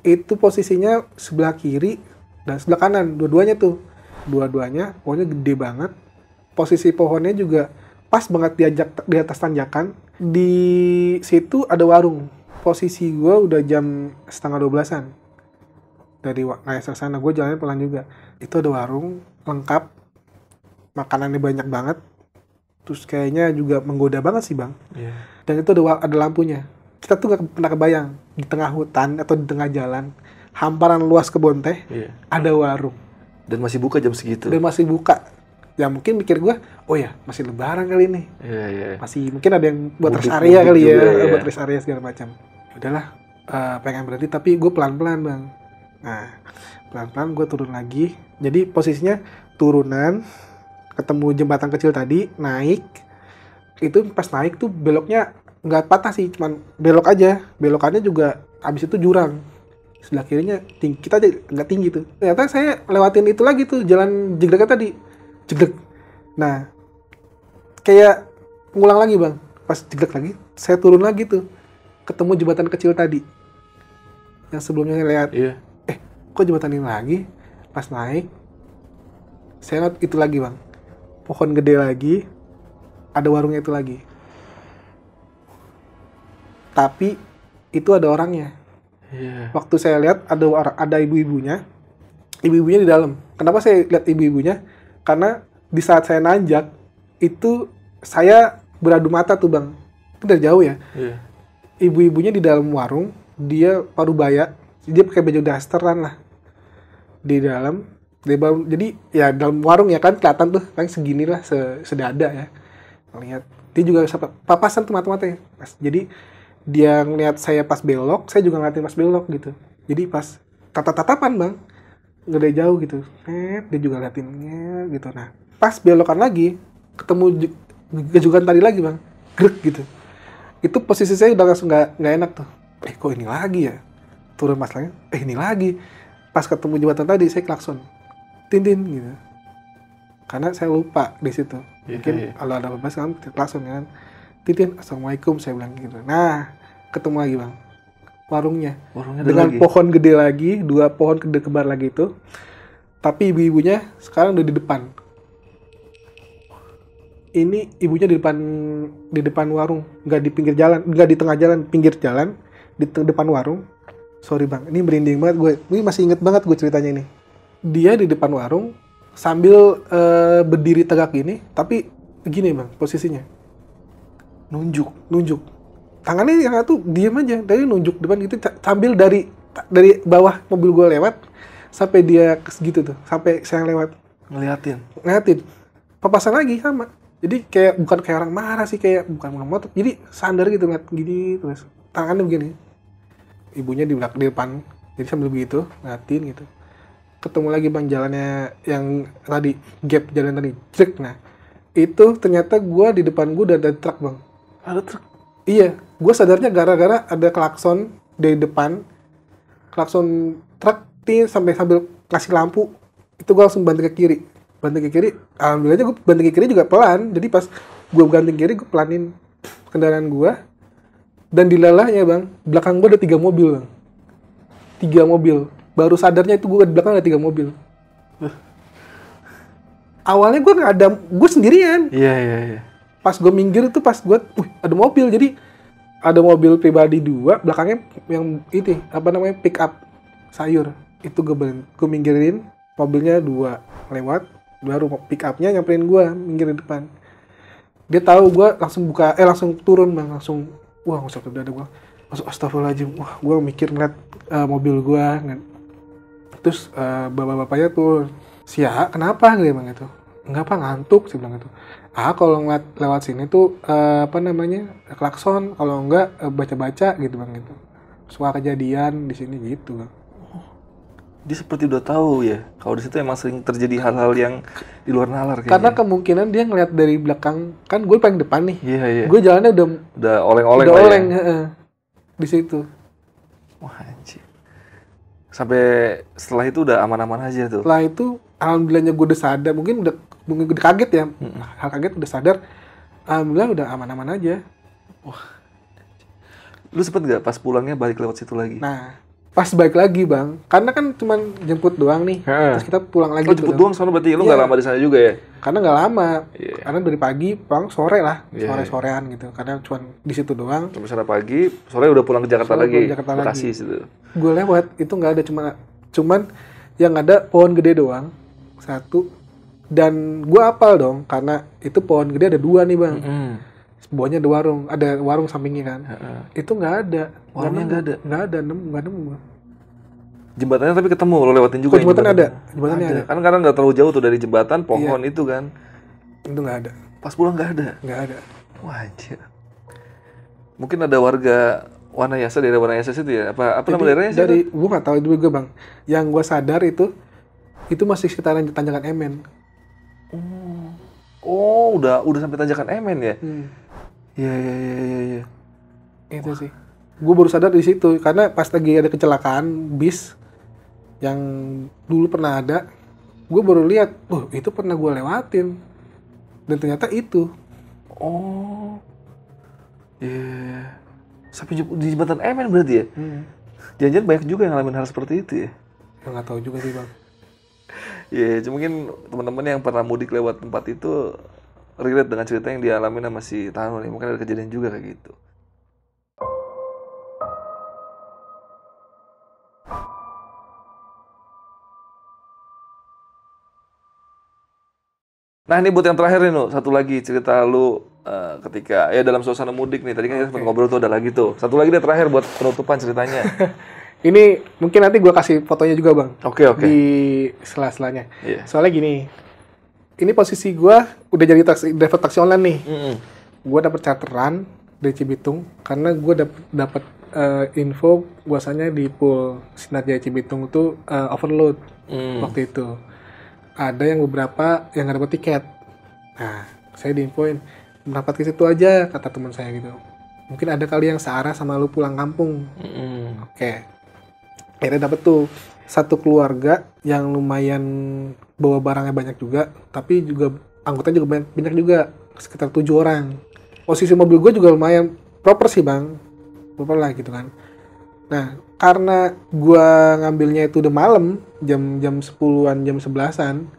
Itu posisinya sebelah kiri dan sebelah kanan, dua-duanya tuh. Dua-duanya, pohonnya gede banget. Posisi pohonnya juga pas banget di atas tanjakan. Di situ ada warung. Posisi gue udah jam 11:30-an. Dari Wanayasa sana, gue jalannya pelan juga. Itu ada warung, lengkap. Makanannya banyak banget. Terus kayaknya juga menggoda banget sih bang. Iya. Dan itu ada lampunya. Kita tuh gak pernah kebayang. Di tengah hutan atau di tengah jalan, hamparan luas kebun teh, Iya. ada warung. Dan masih buka jam segitu. Dan masih buka. Ya mungkin mikir gue, oh ya masih lebaran kali ini. Iya. Masih mungkin ada yang buat rest Mudik area kali ya, juga, ya. buat rest area segala macam. Udahlah, pengen berhenti tapi gue pelan-pelan bang. Nah, pelan-pelan gue turun lagi. Jadi posisinya turunan, ketemu jembatan kecil tadi, naik. Itu pas naik tuh beloknya nggak patah sih, cuman belok aja. Belokannya juga abis itu jurang. Sebelah kirinya tinggi, kita aja nggak tinggi tuh. Ternyata saya lewatin itu lagi tuh, jalan jeglek tadi. Jeglek. Nah, kayak ngulang lagi bang. Pas jeglek lagi, saya turun lagi tuh. Ketemu jembatan kecil tadi. Yang sebelumnya saya lihat. Iya. Kok jembatan ini lagi? Pas naik, saya lihat itu lagi bang. Pohon gede lagi, ada warungnya itu lagi. Tapi itu ada orangnya. Iya. Waktu saya lihat ada ibu-ibunya di dalam. Kenapa saya lihat ibu-ibunya? Karena di saat saya nanjak itu saya beradu mata tuh bang. Itu dari jauh ya. Iya. Ibu-ibunya di dalam warung, dia parubaya, dia pakai baju dasteran lah di dalam. Jadi ya dalam warung ya kan kelihatan tuh paling segini lah, sedada ya. Lihat dia juga papasan tuh mata-matanya. Jadi dia ngeliat saya pas belok, saya juga ngeliatin pas belok gitu. Jadi pas tatapan bang, nggak dari jauh gitu. Dia juga liatinnya gitu. Nah, pas belokan lagi, ketemu gejukan tadi lagi bang, grek gitu. Itu posisi saya udah langsung nggak enak tuh. Kok ini lagi ya? Turun masalahnya, ini lagi. Pas ketemu jembatan tadi, saya klakson, tintin gitu. Karena saya lupa di situ. Mungkin kalau ada apa-apa sekarang klakson kan. Titin, assalamualaikum, saya bilang gitu. Nah, ketemu lagi bang, warungnya dengan lagi. Pohon gede lagi, 2 pohon gede kembar lagi itu. Tapi ibu-ibunya sekarang udah di depan. Ini ibunya di depan warung, nggak di pinggir jalan, nggak di tengah jalan, pinggir jalan, di depan warung. Sorry bang, ini merinding banget gue. Ini masih inget banget gue ceritanya ini. Dia di depan warung sambil berdiri tegak gini, tapi gini bang posisinya. Nunjuk. Tangannya yang satu diem aja, dari nunjuk depan gitu, sambil dari bawah mobil gue lewat sampai dia gitu tuh, sampai saya lewat ngeliatin. Papasan lagi sama. Jadi kayak bukan kayak orang marah sih, kayak bukan motor. Jadi sadar gitu ngeliat gini terus. Tangannya begini. Ibunya di depan. Jadi sambil begitu ngeliatin gitu. Ketemu lagi bang jalannya yang tadi gap jalan tadi. Cek. Nah, itu ternyata gue di depan gue udah ada truk bang. Ada truk? Iya, gue sadarnya gara-gara ada klakson dari depan, klakson truk sambil kasih lampu, itu gue langsung banting ke kiri. Alhamdulillahnya gue banting ke kiri juga pelan, jadi pas gue banting kiri gue pelanin kendaraan gue, dan dilalahnya bang, belakang gue ada 3 mobil bang. 3 mobil, baru sadarnya itu gue di belakang ada 3 mobil. Awalnya gue nggak ada, gue sendirian. Iya. Pas gue minggir itu pas gue, ada mobil, jadi ada mobil pribadi 2, belakangnya yang itu, pick up sayur. Itu gue minggirin, mobilnya 2 lewat, baru pick upnya nyamperin gue, minggir di depan. Dia tahu gue langsung turun bang, langsung, wah nggak ada gue, langsung astagfirullahaladzim, wah gue mikir ngeliat mobil gue, terus bapak-bapaknya tuh, kenapa gitu bang itu? Enggak apa ngantuk sih bilang itu. Kalau ngeliat lewat sini tuh klakson, kalau enggak baca-baca gitu bang gitu. Suka kejadian di sini gitu bang. Dia seperti udah tahu ya, kalau di situ emang sering terjadi hal-hal yang di luar nalar kayaknya. Karena kemungkinan dia ngeliat dari belakang, kan gue paling depan nih. Iya. Gue jalannya udah oleng-oleng lah ya. Di situ. Wah anjir. Sampai setelah itu udah aman-aman aja tuh. Setelah itu alhamdulillahnya gue udah sadar, mungkin udah kaget ya. Hal kaget udah sadar. Alhamdulillah udah aman-aman aja. Wah. Lu sempet gak pas pulangnya balik lewat situ lagi? Nah, pas balik lagi bang, karena kan cuma jemput doang nih. Terus kita pulang lagi. Jemput doang soalnya berarti lu gak lama di sana juga ya? Karena gak lama. Karena dari pagi, pulang sore lah. Sore-sorean gitu. Karena cuma di situ doang. Sampai sana pagi, sore udah pulang ke Jakarta lagi. Bekasi situ. Gue lewat, itu gak ada, cuman yang ada pohon gede doang. 1. Dan gue apal dong, karena itu pohon gede ada 2 nih bang. Bawahnya ada warung sampingnya kan. Itu nggak ada. Warungnya nggak ada, nggak nemu. Jembatannya tapi ketemu, lo lewatin juga. Jembatannya ada. Kan karena nggak terlalu jauh tuh dari jembatan, pohon itu kan. Itu nggak ada. Pas pulang nggak ada. Wah anjir. Mungkin ada warga Wanayasa, daerah Wanayasa situ ya? Apa nama daerahnya? Gue nggak tahu juga bang. Yang gue sadar itu masih sekitaran Tanjakan Emen. Oh, udah sampai tanjakan MN ya? Iya. Itu sih. Gue baru sadar di situ karena pas lagi ada kecelakaan bis yang dulu pernah ada, gue baru lihat, oh itu pernah gue lewatin dan ternyata itu. Oh, iya. Sampai di jembatan MN berarti ya? Jangan-jangan banyak juga yang ngalamin hal seperti itu ya? Ya nggak tahu juga sih bang. Ya, mungkin teman-teman yang pernah mudik lewat tempat itu relate dengan cerita yang dialami sama si Tano nih. Mungkin ada kejadian juga kayak gitu. Nah, ini buat yang terakhir nih, Nu. Satu lagi cerita lu ketika ya dalam suasana mudik nih. Tadi kan kita sempat ngobrol tuh, ada lagi tuh. Satu lagi deh terakhir buat penutupan ceritanya. Ini mungkin nanti gue kasih fotonya juga bang. Oke. Di sela-selanya. Iya. Soalnya gini, ini posisi gue udah jadi driver taksi online nih. Gue dapet charteran dari Cibitung karena gue dapet info bahwasanya di pool Sinar Jaya Cibitung itu overload waktu itu. Ada yang beberapa yang nggak dapet tiket. Nah, saya diinfoin berangkat ke situ aja kata teman saya gitu. Mungkin ada kali yang searah sama lu pulang kampung. Oke. Akhirnya dapet tuh satu keluarga yang lumayan bawa barangnya banyak juga, tapi juga anggotanya juga banyak juga, sekitar 7 orang. Posisi mobil gue juga lumayan proper sih bang, proper lah gitu kan. Nah, karena gue ngambilnya itu udah malam, jam 10-an, jam 11-an,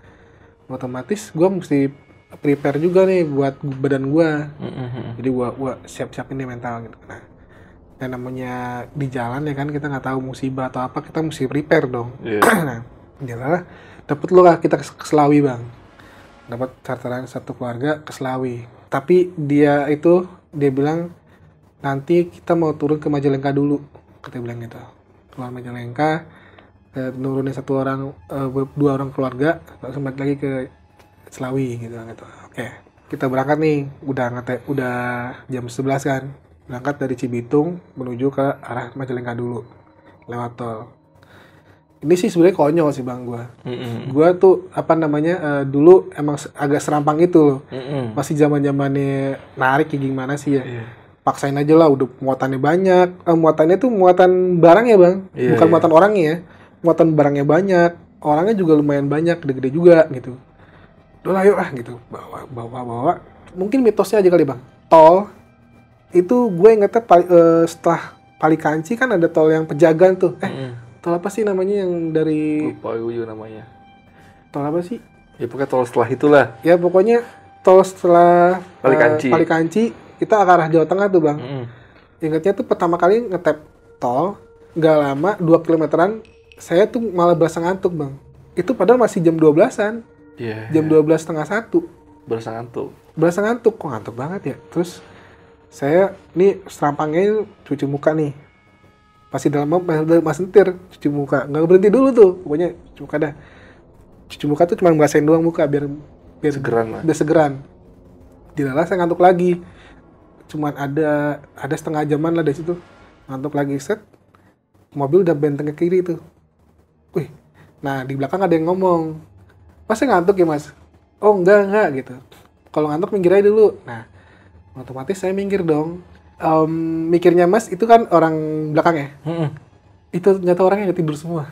otomatis gue mesti prepare juga nih buat badan gue. Jadi gue siap-siapin nih mental gitu. Nah, yang namanya di jalan ya kan, kita nggak tahu musibah atau apa, kita mesti prepare dong. Nah, jalan dapet lo lah kita ke Selawi bang, dapat charteran satu keluarga ke Selawi. Tapi dia bilang nanti kita mau turun ke Majalengka dulu, kita bilang gitu. Keluar Majalengka, nurunin dua orang keluarga, langsung balik lagi ke Selawi gitu. Oke, kita berangkat nih, udah jam 11 kan. Berangkat dari Cibitung menuju ke arah Majalengka dulu lewat tol. Ini sih sebenarnya konyol sih bang gue. Gue tuh dulu emang agak serampang itu loh. Masih zamannya narik kayak gimana sih ya. Paksain aja lah, udah muatannya banyak. Muatannya tuh muatan barang ya bang, bukan muatan orangnya ya. Muatan barangnya banyak, orangnya juga lumayan banyak, gede-gede juga gitu. Udah lah yuk gitu, bawa. Mungkin mitosnya aja kali bang. Tol itu gue ingetnya setelah Palikanci kan ada tol yang Pejagan tuh. Tol apa sih namanya yang dari... Lupa gue namanya. Tol apa sih? Ya pokoknya tol setelah itulah. Ya pokoknya tol setelah Palikanci. Kita ke arah Jawa Tengah tuh bang. Ingatnya tuh pertama kali ngetap tol, gak lama 2 kilometeran, saya tuh malah berasa ngantuk bang. Itu padahal masih jam 12-an. Jam 12:30. Berasa ngantuk. Kok ngantuk banget ya? Terus saya nih serampangnya cuci muka nih. Pasti dalam mas sentir cuci muka. Nggak berhenti dulu tuh. Pokoknya cuci muka tuh cuma ngerasain doang muka biar segeran. Dilala saya ngantuk lagi. Cuman ada setengah jaman lah dari situ. Ngantuk lagi set. Mobil udah benteng ke kiri tuh. Wih. Nah, di belakang ada yang ngomong. Mas saya ngantuk ya mas? Oh enggak gitu. Kalau ngantuk minggir aja dulu. Nah, otomatis saya minggir dong. Mikirnya mas itu kan orang belakang ya. Itu ternyata orangnya nggak tidur semua.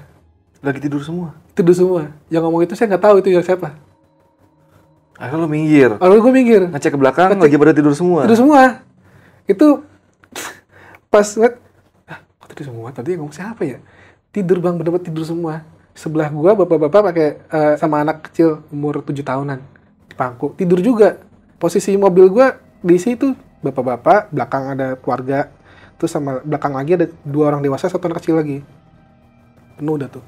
Lagi tidur semua? Tidur semua. Yang ngomong itu saya nggak tahu itu yang siapa. Akhirnya lo minggir? Lalu gue minggir. Ngecek ke belakang lagi pada tidur semua? Tidur semua. Itu pas ngeliat, kok tidur semua? Tadi yang ngomong siapa ya? Tidur bang, bener-bener tidur semua. Sebelah gua bapak-bapak pakai sama anak kecil umur 7 tahunan. Di pangku. Tidur juga. Posisi mobil gua di situ bapak-bapak, belakang ada keluarga, terus sama belakang lagi ada 2 orang dewasa, 1 anak kecil lagi. Penuh udah tuh.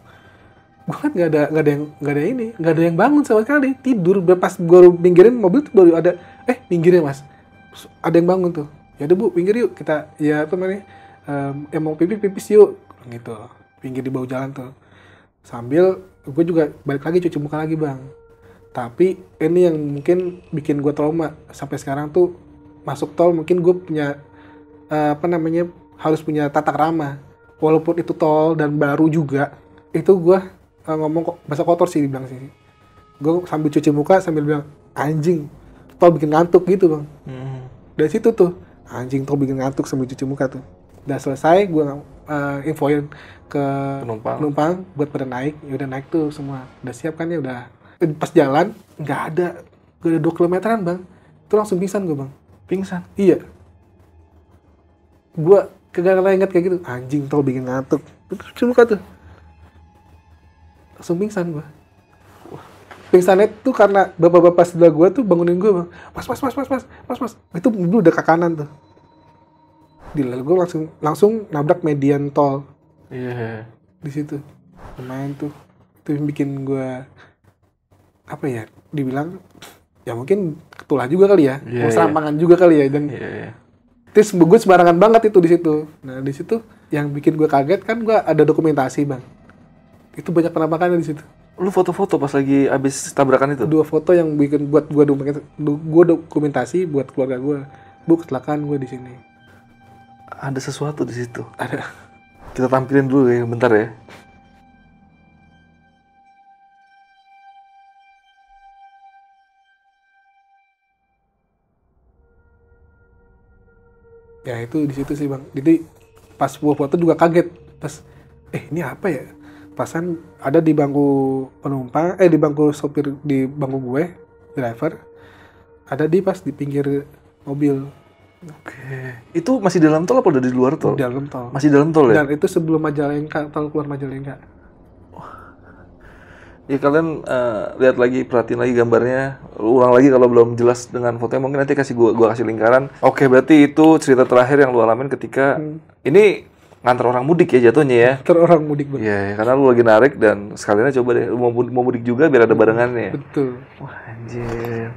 Gue kan nggak ada yang bangun sama sekali, tidur. Pas gue pinggirin mobil tuh baru ada, pinggirnya mas, ada yang bangun tuh. Ya udah bu, pinggir yuk kita, ya apa namanya, mau pipis yuk, gitu. Pinggir di bawah jalan tuh. Sambil gue juga balik lagi cuci muka lagi bang. Tapi ini yang mungkin bikin gue trauma sampai sekarang tuh. Masuk tol mungkin gue punya harus punya tata krama. Walaupun itu tol dan baru juga, itu gue ngomong bahasa kotor sih dibilang sih. Gue sambil cuci muka sambil bilang anjing, tol bikin ngantuk gitu bang. Hmm. Dari situ tuh anjing tol bikin ngantuk sambil cuci muka tuh. Udah selesai gue infoin ke penumpang buat pada naik. Ya udah naik tuh semua, udah siap kan ya udah. Pas jalan nggak ada 2 kilometeran bang, itu langsung pingsan gue bang. Pingsan? Iya. Gue kagak inget kayak gitu, anjing tol bikin ngantuk. Cuci muka tuh langsung pingsan gue. Pingsannya tuh karena bapak-bapak sebelah gue tuh bangunin gue bang, mas. Itu dulu udah ke kanan tuh. Lalu gue langsung nabrak median tol. Iya. Di situ lumayan tuh, itu yang bikin gue apa ya, dibilang ya mungkin ketulah juga kali ya, mau serampangan juga kali ya, dan terus gue sembarangan banget itu di situ. Nah di situ yang bikin gue kaget kan, gue ada dokumentasi bang, itu banyak penampakannya di situ. Lu foto-foto pas lagi abis tabrakan itu? 2 foto yang bikin buat gue dokumentasi buat keluarga gue. Bu, kecelakaan gue di sini. Ada sesuatu di situ. Ada. Kita tampilin dulu ya, bentar ya. Ya itu di situ sih bang. Jadi pas gue foto juga kaget. Pas ini apa ya? Pasan ada di bangku penumpang, di bangku sopir, di bangku gue, driver. Ada pas di pinggir mobil. Oke. Itu masih di dalam tol apa udah di luar tol? Di dalam tol. Masih dalam tol ya? Dan itu sebelum Majalengka, tol keluar Majalengka. Ya kalian lihat lagi, perhatiin lagi gambarnya, ulang lagi kalau belum jelas dengan fotonya, mungkin nanti gua kasih lingkaran. Oke, berarti itu cerita terakhir yang lu alamin ketika ini ngantar orang mudik ya jatuhnya ya. Ngantar orang mudik bang. Iya, karena lu lagi narik dan sekalian coba deh lu mau mudik juga biar ada barengannya. Betul. Wah anjir.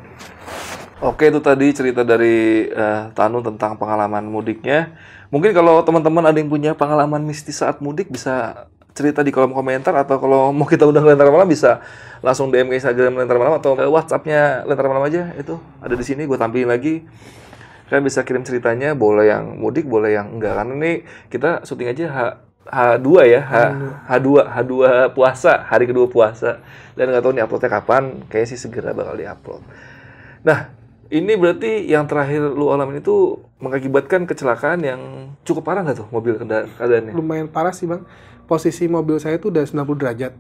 Oke, itu tadi cerita dari Tanu tentang pengalaman mudiknya. Mungkin kalau teman-teman ada yang punya pengalaman mistis saat mudik bisa cerita di kolom komentar, atau kalau mau kita undang Lentera Malam bisa langsung DM ke Instagram Lentera Malam atau WhatsApp-nya Lentera Malam aja, itu ada di sini gue tampilin lagi. Kalian bisa kirim ceritanya, boleh yang mudik, boleh yang enggak, karena ini kita syuting aja H2 ya, H2 puasa, hari kedua puasa, dan nggak tahu nih uploadnya kapan, kayaknya sih segera bakal diupload. Nah, ini berarti yang terakhir lu alamin itu mengakibatkan kecelakaan yang cukup parah nggak tuh mobil keadaannya? Lumayan parah sih bang, posisi mobil saya itu udah 90 derajat.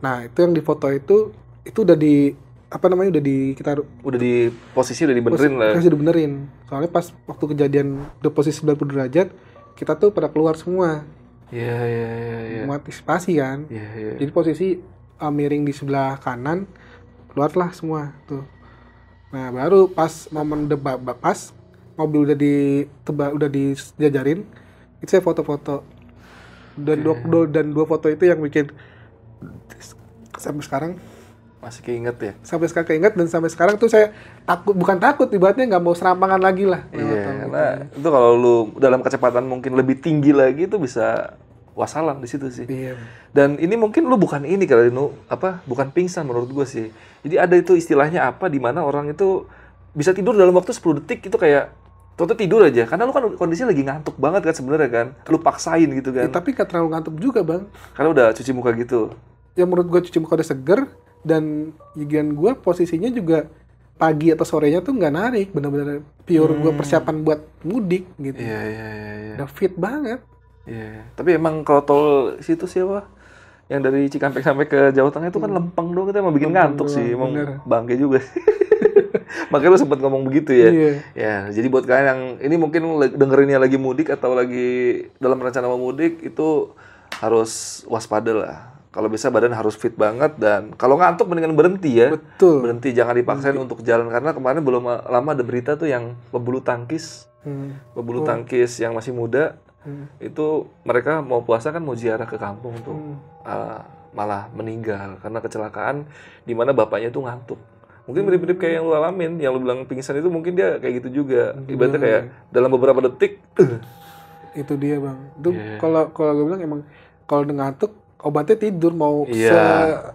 Nah itu yang di foto itu udah di udah di posisi udah dibenerin lah. Posisi dibenerin. Soalnya pas waktu kejadian udah posisi 90 derajat, kita tuh pada keluar semua. Iya. Mengantisipasi kan. Iya. Jadi posisi miring di sebelah kanan, keluarlah semua tuh. Nah baru pas momen pas mobil udah dijajarin, itu saya foto-foto. Dan dua foto itu yang bikin sampai sekarang masih keinget ya? Sampai sekarang keinget, dan sampai sekarang tuh saya bukan takut, ibaratnya nggak mau serampangan lagi lah. Iya, karena itu kalau lu dalam kecepatan mungkin lebih tinggi lagi itu bisa wassalam di situ sih. Iya. Dan ini mungkin lu bukan ini kali bukan pingsan menurut gue sih. Jadi ada itu istilahnya apa, di mana orang itu bisa tidur dalam waktu 10 detik itu kayak tidur aja, karena lu kan kondisinya lagi ngantuk banget kan sebenarnya kan, lu paksain gitu kan. Ya, tapi gak terlalu ngantuk juga bang. Karena udah cuci muka gitu. Ya menurut gue cuci muka udah seger, dan gigian gue posisinya juga pagi atau sorenya tuh nggak narik, benar-benar pure gue persiapan buat mudik gitu. Iya. Udah fit banget. Iya. Tapi emang kalau tol situ siapa? Yang dari Cikampek sampai ke Jawa Tengah itu kan lempeng dong, itu emang bikin ngantuk sih, emang bangke juga. Makanya lu sempat ngomong begitu ya. Iya. Ya, jadi buat kalian yang ini mungkin dengerinnya lagi mudik atau lagi dalam rencana mau mudik, itu harus waspada lah. Kalau bisa badan harus fit banget, dan kalau ngantuk mendingan berhenti ya. Betul. Berhenti, jangan dipaksain untuk jalan, karena kemarin belum lama ada berita tuh yang pebulu tangkis yang masih muda. Itu mereka mau puasa kan, mau ziarah ke kampung tuh. Malah meninggal karena kecelakaan di mana bapaknya tuh ngantuk. Mungkin mirip-mirip kayak yang lu alamin, yang lu bilang pingsan itu mungkin dia kayak gitu juga. Ibaratnya kayak dalam beberapa detik. Itu dia bang. Itu kalau gue bilang emang kalau udah ngantuk, obatnya tidur, mau Iya.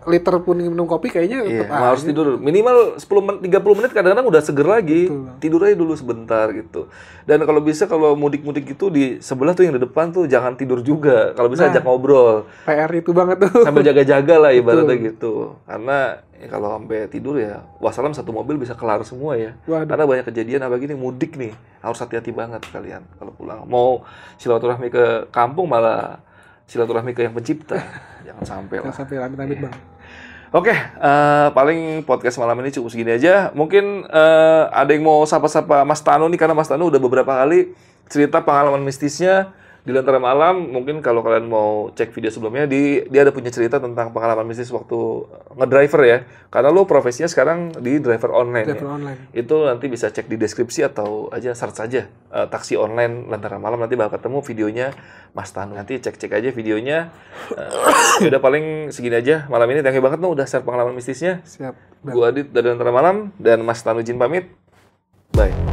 seliter pun minum kopi kayaknya Iya, tetap harus aja. tidur minimal 10 menit, 30 menit kadang-kadang udah seger lagi. Betul, Bang. Tidur aja dulu sebentar gitu. Dan kalau bisa kalau mudik-mudik gitu di sebelah tuh yang di depan tuh jangan tidur juga. Kalau bisa Nah. ajak ngobrol. PR itu banget tuh. Sambil jaga-jaga lah ibaratnya Betul. gitu. Karena ya, kalau sampai tidur ya wassalam satu mobil bisa kelar semua ya. Waduh. Karena banyak kejadian apa gini mudik nih. Harus hati-hati banget kalian kalau pulang. Mau silaturahmi ke kampung malah silaturahmi ke yang pencipta. Jangan sampai lah. Jangan sampai amit-amit, Bang. Oke, paling podcast malam ini cukup segini aja. Mungkin ada yang mau sapa-sapa Mas Tanu nih, karena Mas Tanu udah beberapa kali cerita pengalaman mistisnya di Lentera Malam. Mungkin kalau kalian mau cek video sebelumnya, dia ada punya cerita tentang pengalaman mistis waktu ngedriver ya. Karena lo profesinya sekarang di driver online Driver ya. online. Itu nanti bisa cek di deskripsi atau aja search aja taksi online Lentera Malam, nanti bakal ketemu videonya Mas Tanu. Nanti cek-cek aja videonya. Udah paling segini aja malam ini. Thank you banget udah share pengalaman mistisnya. Siap, Bang. Gua Adit dari Lentera Malam dan Mas Tanu Jin pamit. Bye.